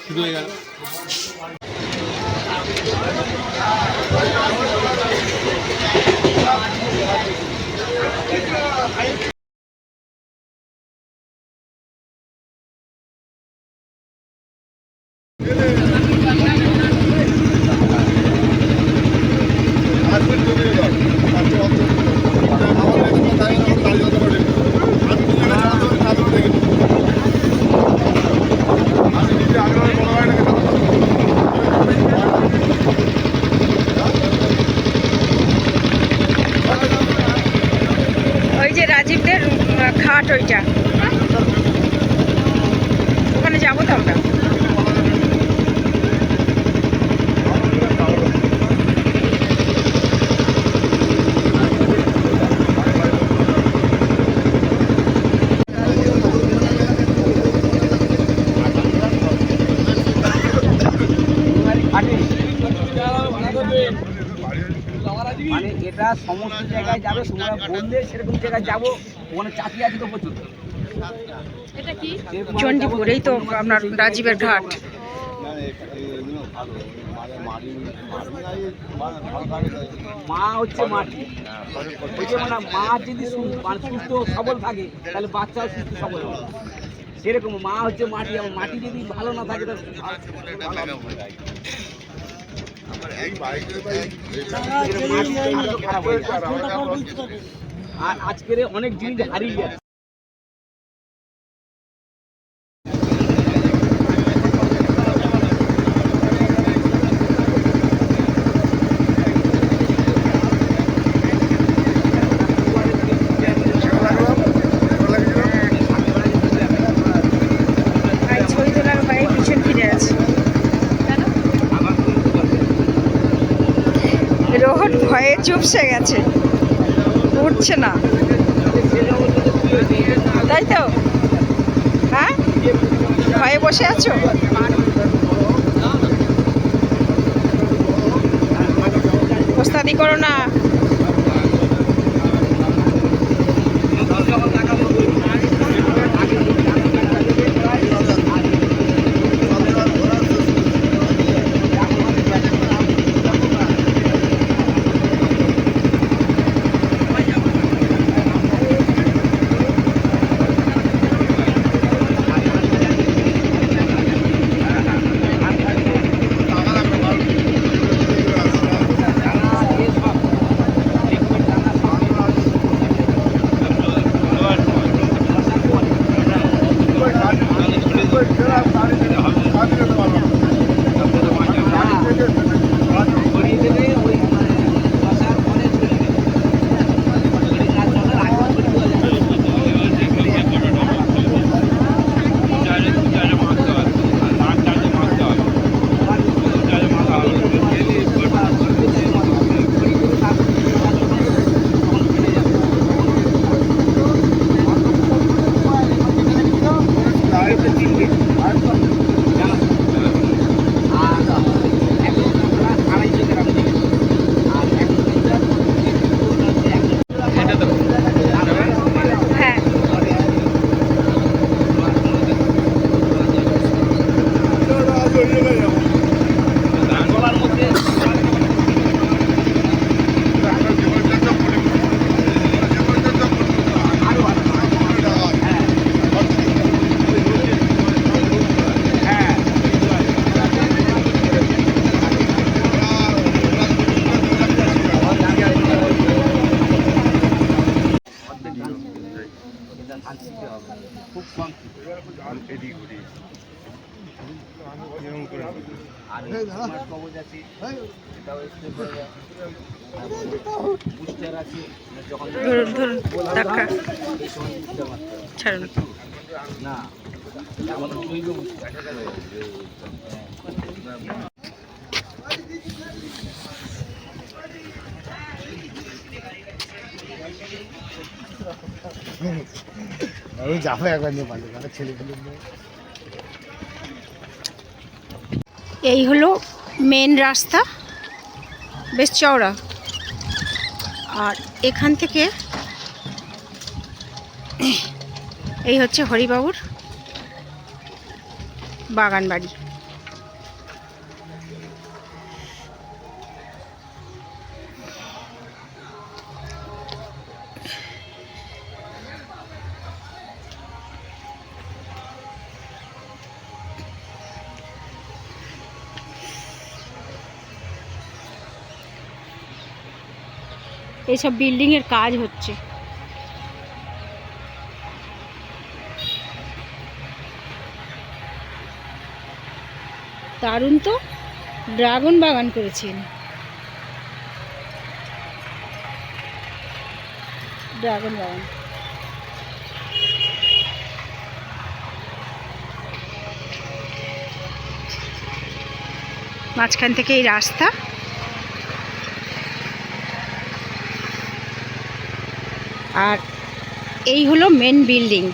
শুরু হয়ে গেল। ওই যে রাজীবদের ঘাট, ওইটা ওখানে যাবো তো আমরা। মানে এটা সমস্ত জায়গায় যাবে, তোমরা বললে সেরকম জায়গায় যাবো। ওখানে চাকরি আছে তো প্রচুর। চণ্ডীপুর, এই তো আপনার রাজীবের ঘাট। মা হচ্ছে মাটি, মানে মা যদি সুস্থ সবল থাকে তাহলে বাচ্চাও সুস্থ সবল হবে। সেরকম মা হচ্ছে মাটি, এবং মাটি যদি ভালো না থাকে তাহলে খারাপ হয়ে যায়। আর আজকের অনেক জিনিস হারিয়ে যাচ্ছে। রোহন ভয়ে চুপসে গেছে, উঠছে না, তাই তো? হ্যাঁ, ভয়ে বসে আছো? ওস্তাদি করো না। খুব কম কবজ আছে, এটাও বুস্টার আছে। ধরুন ধরুন, ছাড়ুন না, আমাদের জৈব বুস্টার। আমি যাবো একবার নিয়ে পারলে ছেলেগুলো। এই হলো মেন রাস্তা, বেশ চওড়া। আর এখান থেকে এই হচ্ছে হরিবাবুর বাগান বাড়ি। এইসব বিল্ডিং এর কাজ হচ্ছে। দারুণ তো, ড্রাগন বাগান করেছেন। ড্রাগন বাগান মাঝখান থেকে এই রাস্তা, আর এই হলো মেন বিল্ডিং।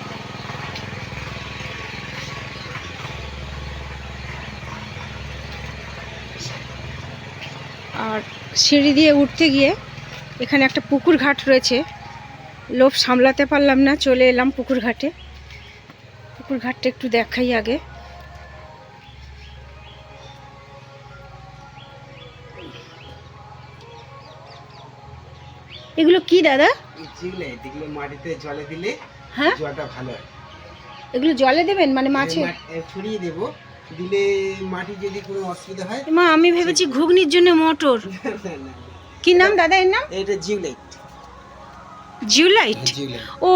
আর সিঁড়ি দিয়ে উঠতে গিয়ে এখানে একটা পুকুর ঘাট রয়েছে, লোভ সামলাতে পারলাম না, চলে এলাম পুকুর ঘাটে। পুকুর ঘাটটা একটু দেখাই আগে। এগুলো কি দাদা? এগুলো মাটিতে জলে দিলে হ্যাঁ, জলটা ভালো হয়। এগুলো জলে দেবেন মানে মাছে ছড়িয়ে দেবো, দিলে মাটি যদি কোনো অসুবিধা হয়। মা আমি ভেবেছি ঘুগনির জন্য মটর। কি নাম দাদা এর নাম? এটা জিওলাইট। জিওলাইট? ও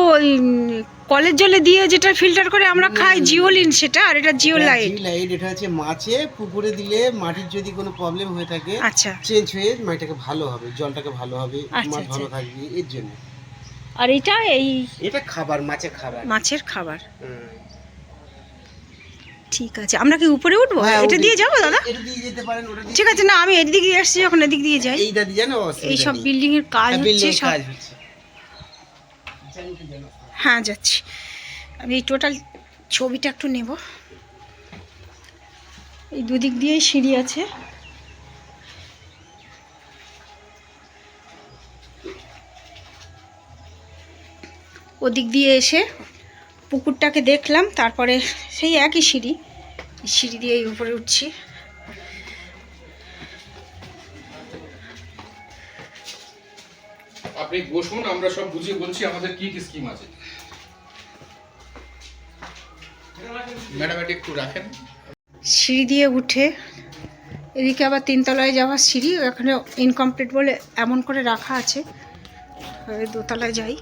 কলের জলে দিয়ে যেটা ফিল্টার করে আমরা খাই জিওলিন, সেটা। আর এটা জিওলাইট। জিওলাইট এটা হচ্ছে মাছে পুকুরে দিলে মাটির যদি কোনো প্রবলেম হয়ে থাকে, আচ্ছা, চেঞ্জ হয়ে মাটিটাকে ভালো হবে, জলটাকে ভালো হবে, আচ্ছা, মাছ ভালো থাকবে, এর জন্য। আর এটা এটা খাবার, মাছের খাবার। মাছের খাবার। ঠিক আছে, আমরা কি উপরে উঠবো? এটা দিয়ে যাবো দাদা? এটা দিয়ে যেতে পারেন, ওটা দিয়ে। ঠিক আছে, না আমি এদিক দিয়ে এসেছি যখন, এদিক দিয়ে যাই। এই দাদি জানো এই সব বিল্ডিং এর কাজ হচ্ছে সব। হ্যাঁ যাচ্ছি। আমি এই টোটাল ছবিটা একটু নেব। এই দুদিক দিয়েই সিঁড়ি আছে। ওদিক দিয়ে এসে পুকুরটাকে দেখলাম, তারপরে সেই একই সিঁড়ি, সিঁড়ি দিয়ে উপরে উঠছি। আপনি বসুন, আমরা সব বুঝিয়ে বলছি আমাদের কি কি স্কিম আছে। ম্যাডাম এটা একটু রাখেন। সিঁড়ি দিয়ে উঠে এদিকে আবার তিনতলায় যাওয়ার সিঁড়ি, এখানে ইনকমপ্লিট বলে এমন করে রাখা আছে। দোতলায় যাই।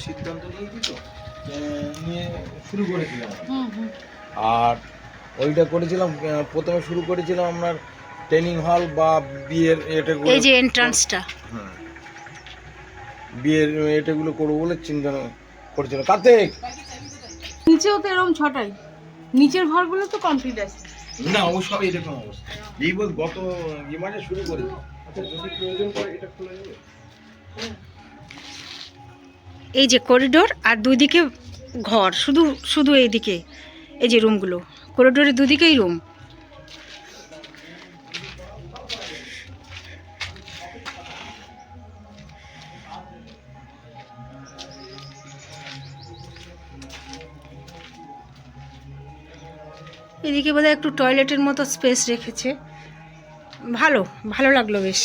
সিদ্ধান্ত নিয়ে শুরু করেছিলাম। আর ওইটা করেছিলাম, প্রথমে শুরু করেছিলাম আপনার ট্রেনিং হল বা বিয়ের এটা, এই যে এন্ট্রান্সটা, বিয়ের এটাগুলো করবো বলে চিন্তা করেছিলাম। কার্তিক, নিচেও তো এরকম ছটাই, নিচের ঘরগুলো তো কমপ্লিট আছে। না ও সব এরকম অবস্থা। এই বল গত মাসে শুরু করেছি। আচ্ছা, যদি প্রয়োজন পড়ে এটা খোলা যাবে। এই যে করিডোর, আর দুদিকে ঘর, শুধু শুধু এইদিকে এই যে রুমগুলো, করিডোরের দুদিকেই রুম। এদিকে বোধহয় একটু টয়লেটের মতো স্পেস রেখেছে, ভালো ভালো লাগলো বেশ।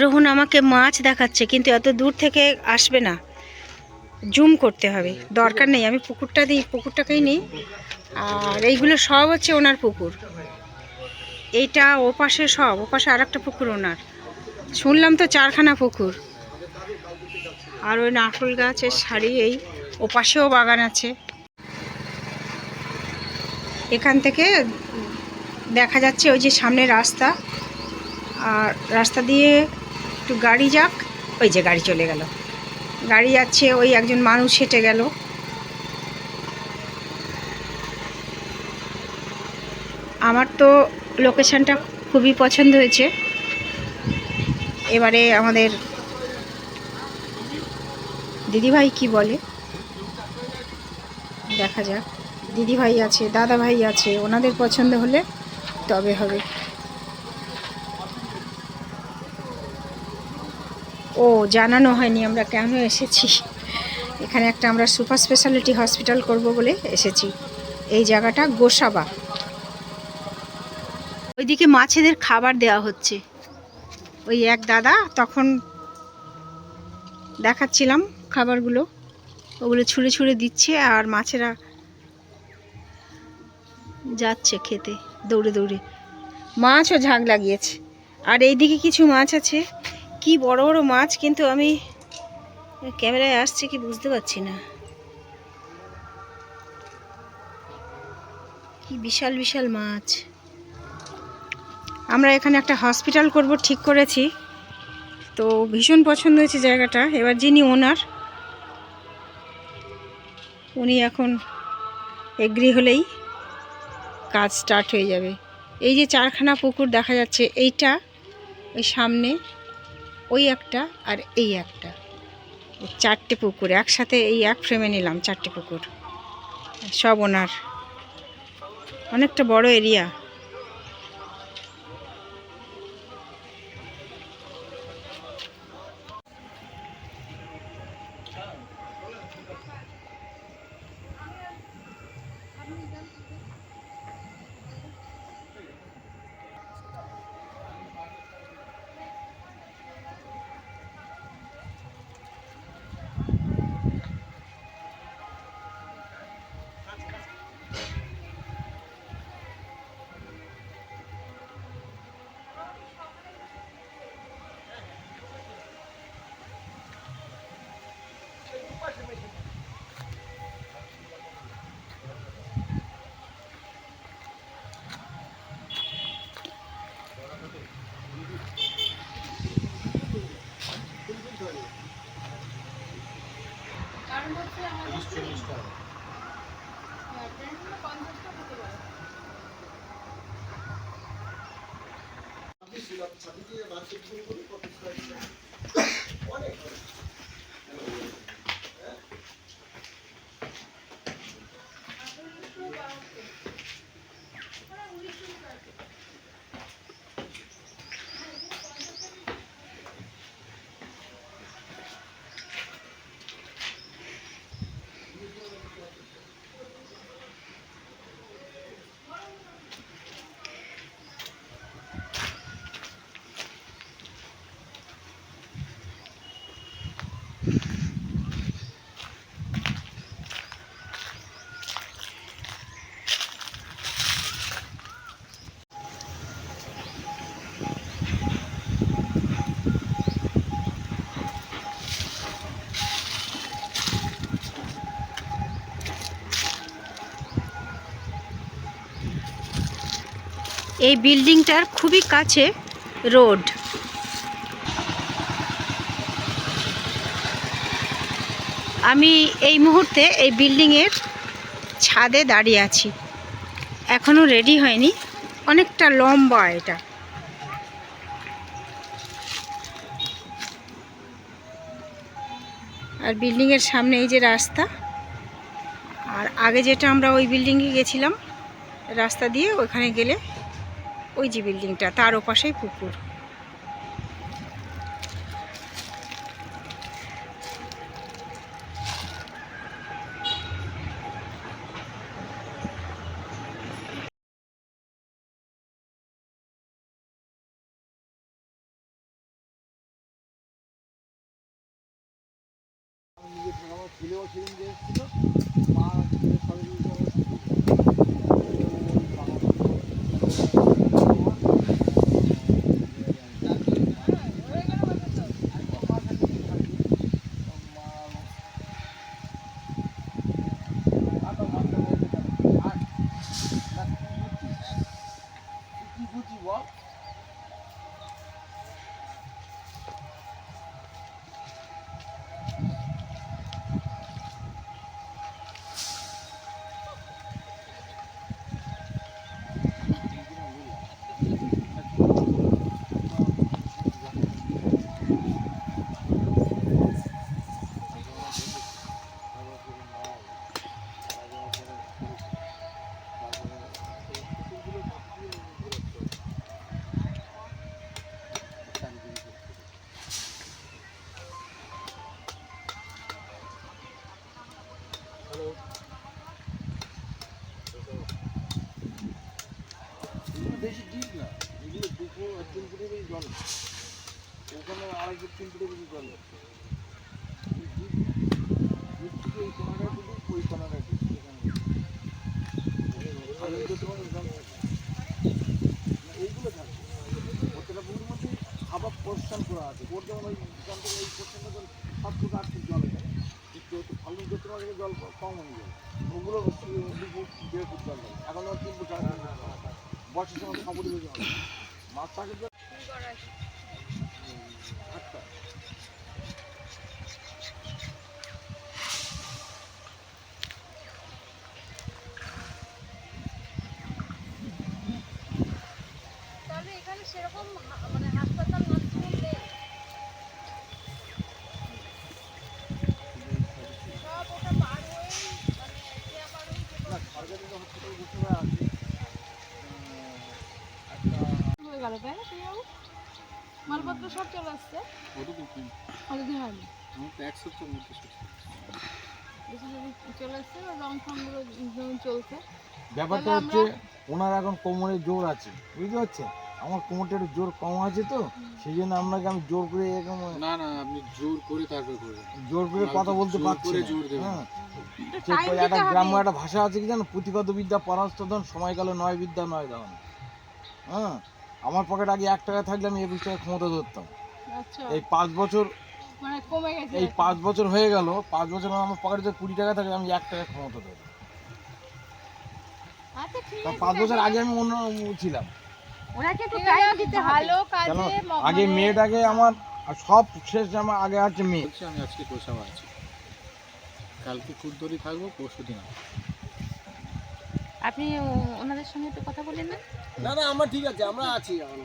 রোহন আমাকে মাছ দেখাচ্ছে, কিন্তু এত দূর থেকে আসবে না, জুম করতে হবে, দরকার নেই। আমি পুকুরটাকেই নিই। আর এইগুলো সব হচ্ছে ওনার পুকুর। এইটা ওপাশে সব, ওপাশে আর একটা পুকুর ওনার। শুনলাম তো 4খানা পুকুর। আর ওই নারকেল গাছের সারি, এই ওপাশেও বাগান আছে। এখান থেকে দেখা যাচ্ছে ওই যে সামনে রাস্তা, আর রাস্তা দিয়ে একটু গাড়ি যাক। ওই যে গাড়ি চলে গেল, গাড়ি যাচ্ছে, ওই একজন মানুষ হেঁটে গেল। আমার তো লোকেশনটা খুবই পছন্দ হয়েছে। এবারে আমাদের দিদিভাই কি বলে দেখা যাক। দিদিভাই আছে, দাদা ভাই আছে, ওনাদের পছন্দ হলে তবে হবে। ও জানানো হয়নি আমরা কেন এসেছি। এখানে একটা আমরা সুপার স্পেশালিটি হসপিটাল করব বলে এসেছি। এই জায়গাটা গোসাবা। ওইদিকে মাছেদের খাবার দেওয়া হচ্ছে। ওই এক দাদা তখন দেখাচ্ছিলাম খাবারগুলো, ওগুলো ছুঁড়ে ছুঁড়ে দিচ্ছে আর মাছেরা যাচ্ছে খেতে দৌড়ে দৌড়ে। মাছও ঝাঁক লাগিয়েছে। আর এইদিকে কিছু মাছ আছে, কি বড় বড় মাছ, কিন্তু আমি ক্যামেরায় আসছে কি বুঝতে পারছি না। কি বিশাল বিশাল মাছ। আমরা এখানে একটা হসপিটাল করব ঠিক করেছি, তো ভীষণ পছন্দ হয়েছে জায়গাটা। এবার যিনি ওনার, উনি এখন এগ্রি হলেই কাজ স্টার্ট হয়ে যাবে। এই যে 4খানা পুকুর দেখা যাচ্ছে, এইটা ওই সামনে ওই একটা আর এই একটা, 4টে পুকুর একসাথে এই এক ফ্রেমে নিলাম। 4টে পুকুর সব ওনার, অনেকটা বড় এরিয়া। এই বিল্ডিংটার খুবই কাছে রোড। আমি এই মুহূর্তে এই বিল্ডিংয়ের ছাদে দাঁড়িয়ে আছি, এখনও রেডি হয়নি, অনেকটা লম্বা এটা। আর বিল্ডিংয়ের সামনে এই যে রাস্তা, আর আগে যেটা আমরা ওই বিল্ডিংয়ে গেছিলাম রাস্তা দিয়ে, ওখানে গেলে ওই যে বিল্ডিংটা, তার ওপাশেই পুকুর। বেশি ডিপ না, এগুলো 2 ফুট 3 ফুটের বেশি জল না। ওখানে 2.5 ফুট 3 ফুটের বেশি জল আছে। ডিপ থেকে এই কোনাটা টুকু ওই কোনাটা টুকু এখানে আর এইগুলো তোমার জল এইগুলো থাকে প্রত্যেকটা পুকুরের মধ্যে আবার পোর্শন করা আছে। ওর যেমন ওই এখান থেকে এই পোর্শনটা জল 7 ফুট 8 ফুট জল এখানে কিন্তু ফাল্গুন চৈত্র মাসে জল কম হয়ে যায়। ওগুলো 2 ফুট 1.5 ফুট জল লাগে। এখন আর 3 ফুট 4 ফুট বর্ষার সময় 6 ফুট বেশি হবে। মাছ থাকে যে আচ্ছা তাহলে এখানে সেরকম মানে হাসপাতাল নার্সিংহোম নেই, সব ওটা পার হয়ে মানে এরিয়া পার হয়ে না সরকারি যে হসপিটাল বুঝতে আছে হয়ে গেল তাই না সেই বাবু মালপত্র সব চলে আসছে কতদিন হয়নি বেশি যদি চলে আসছে বা রং ফংগুলো চলছে ব্যাপারটা হচ্ছে ওনার এখন কোমরে জোর আছে, বুঝতে পারছেন? আমার কোমরটা একটু জোর কম আছে তো সেই জন্য আপনাকে আমি জোর করে এরকম না না আপনি জোর করে তারপর করবেন। জোর করে কথা বলতে জোর পারছি করে না। জোর দেবেন। হ্যাঁ সে একটা গ্রাম্য একটা ভাষা আছে কি জানো, পুঁথিগত বিদ্যা পরাস্ত ধন সময়কালে নয় বিদ্যা নয় ধন। হ্যাঁ আমার পকেটে আগে 1 টাকা থাকলে আমি 21 টাকা ক্ষমতা ধরতাম। আচ্ছা এই 5 বছর মানে কমে গেছে এই 5 বছর হয়ে গেল, 5 বছর আমার পকেটে যে 20 টাকা থাকে আমি 1 টাকা ক্ষমতা ধরি। আচ্ছা ঠিক তা আছে 5 বছর আগে আমি অন্য ছিলাম। ওনাকে একটু ঠিক টাইম আছে, দিতে ভালো হবে। কেন কাজে আগে মানে মেয়েটাকে আমার আর সব শেষ আমার আগে আছে মেয়ে। বলছি আমি আজকে কোষাবা আছি, কালকে কুদ্দরি থাকবো, পরশু দিন আপনি ওনাদের সঙ্গে একটু কথা বলেন না। না না আমরা ঠিক আছে, আমরা আছি এখন।